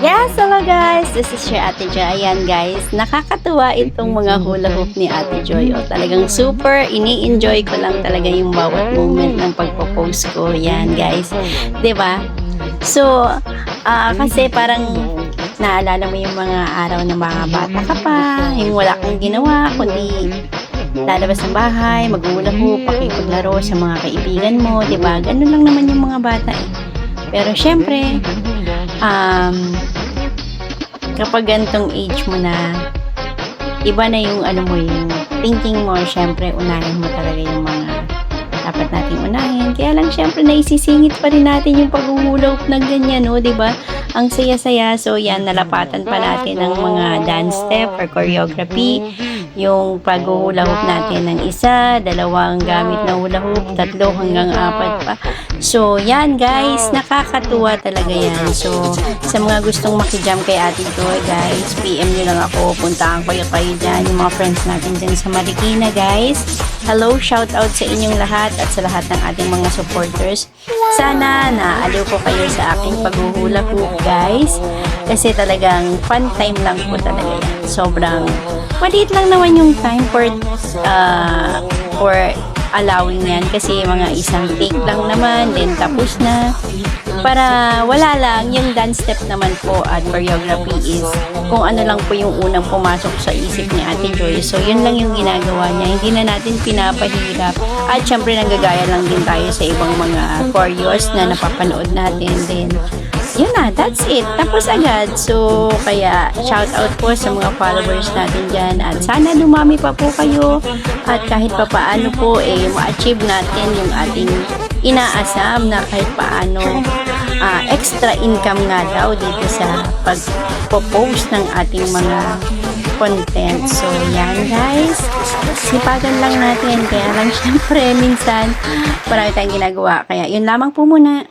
Yes, hello guys! This is your Ate Joy. Ayan guys, nakakatuwa itong mga hula hoop ni Ate Joy. O, talagang super ini-enjoy ko lang talaga yung bawat moment ng pagpo-post ko. Yan guys. 'Di ba? So, kasi parang naalala mo yung mga araw ng mga bata ka pa, yung wala kang ginawa, kundi lalabas ng bahay, mag-hula hoop, pakipaglaro sa mga kaibigan mo, 'di ba? Ganun lang naman yung mga bata eh. Pero syempre, kapag gantong age mo na, iba na yung mo yung thinking mo, syempre unahin mo talaga yung mga dapat nating unahin. Kaya lang syempre naisisingit pa rin natin yung paghuhulog ng ganyan, no, 'di ba? Ang saya-saya. So yan, nalapatan pa natin ng mga dance step or choreography. Yung paghuhula hoop natin ng isa, dalawang gamit na hula hoop, 3 hanggang 4 pa. So, yan guys, nakakatuwa talaga yan. So, sa mga gustong makijam kay Ate Joy, guys, PM nyo lang ako, puntaan kayo dyan, yung mga friends natin dyan sa Marikina, guys. Hello, shout out sa inyong lahat at sa lahat ng ating mga supporters. Sana naaliw ko kayo sa aking paghuhula hoop, guys. Kasi talagang fun time lang po talaga yan. Sobrang maliit lang naman yung time for allowing yan kasi mga isang take lang naman, then tapos na. Para wala lang, yung dance step naman po at choreography is kung ano lang po yung unang pumasok sa isip ni Ate Joy. So, yun lang yung ginagawa niya. Hindi na natin pinapahirap. At syempre, nanggagaya lang din tayo sa ibang mga choreos na napapanood natin. Then, yun na, that's it. Tapos agad. So, kaya shout out po sa mga followers natin dyan. At sana dumami pa po kayo. At kahit pa paano po, ma-achieve natin yung ating inaasam na kahit paano extra income nga daw dito sa pag-post ng ating mga content. So, yan guys. Sipagan lang natin. Kaya lang syempre, minsan marami tayong ginagawa. Kaya, yun lamang po muna.